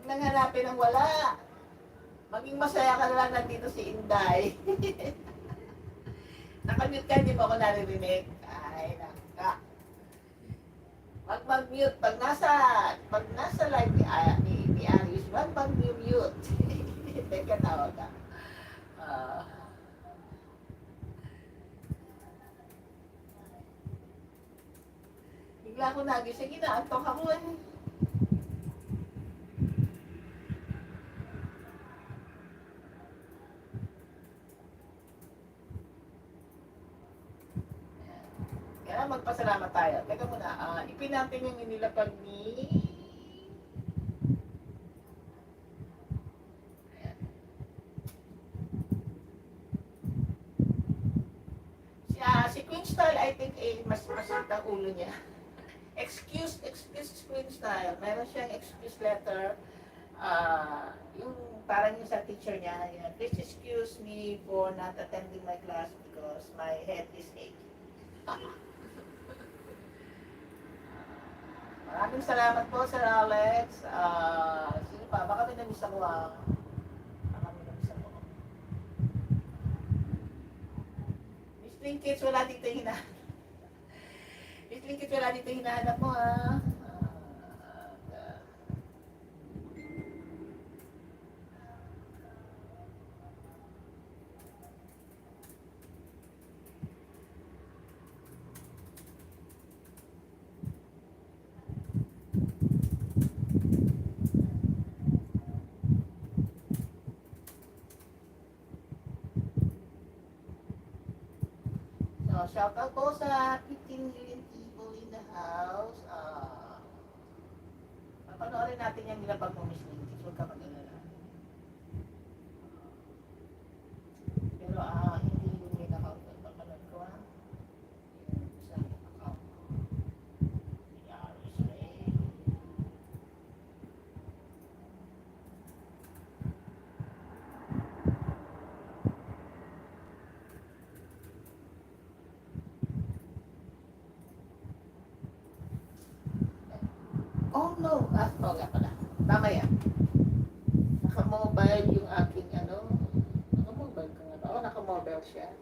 nang hanapin ang wala. Maging masaya ka na lang nandito si Inday. Nakamute ka, hindi mo ako naririnig. Ay, naka. Mag-mute. Pag nasa live ni Alice, mag-mute. Teka, tawag ka. Bigla ako nagising, inaantok ako eh. Kaya magpasalamat tayo. Teka muna, ipin natin yung inilapag ni... Ayan. Si Queen Style, I think, mas masakit ang ulo niya. Excuse Queen Style. Meron siyang excuse letter. Yung parang yung sa teacher niya, yun, please excuse me for not attending my class because my head is aching. Maraming salamat po, Sir Alex. Sino pa? Baka may namiss ako. Baka may namiss ako. Miss Linkage, wala dito hinahanap. Miss Linkage, wala dito hinahanap mo, ha? Shout out po sa 15 million people in the house. Papanoorin natin yung nilabag mo, Miss Linkage. Huwag ka mag-alala. Pero hindi yung main account ko. Papanood ko, ha? Yung isang account ko. Yaris Ray. Oh no! Wala pala. Tama yan. Naka-mobile yung aking naka-mobile ka nga ba? Naka-mobile siya.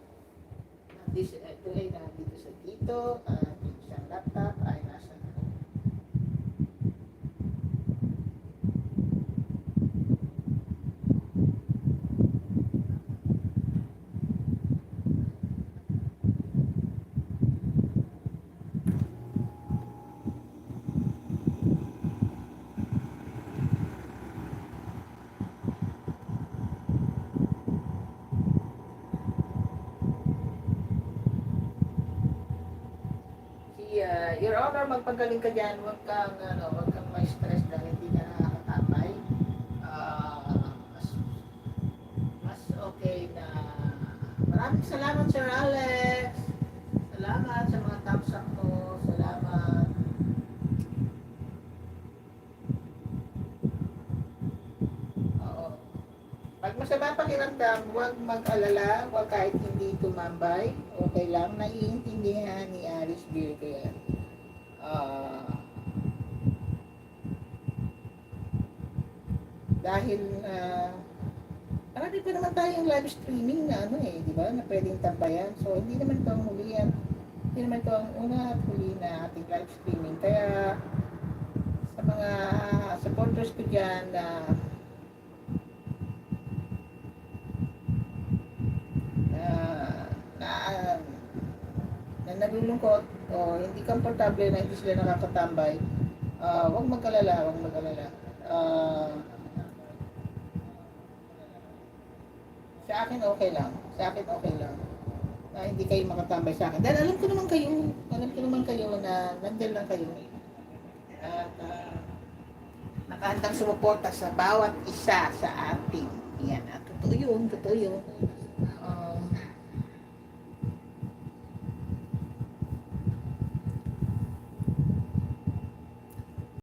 Nandito sa dito. Yung isang laptop ay nasa Your Honor, magpagaling ka dyan, huwag kang may stress dahil hindi ka nakakatapay. Mas okay na. Maraming salamat, Sir Alex. Salamat sa mga thumbs up mo. Salamat. Oo. Pag masama pakiramdam, huwag mag-alala, huwag kahit hindi tumambay. Okay lang, naiintindihan ni Alice Virgo yan. Dahil marami pa naman tayong live streaming na di ba, na pwedeng tambayan. So hindi naman ito ang huli yan. Hindi naman ito ang una at huli na ating live streaming. Kaya sa mga supporters ko dyan na nalulungkot o hindi komportable na hindi sila nakakatambay, huwag mag-alala. Sa akin okay lang na hindi kayo makatambay sa akin dahil alam ko naman kayo na nandiyan lang kayo at nakahandang sumuporta sa bawat isa sa ating yan. Totoo yun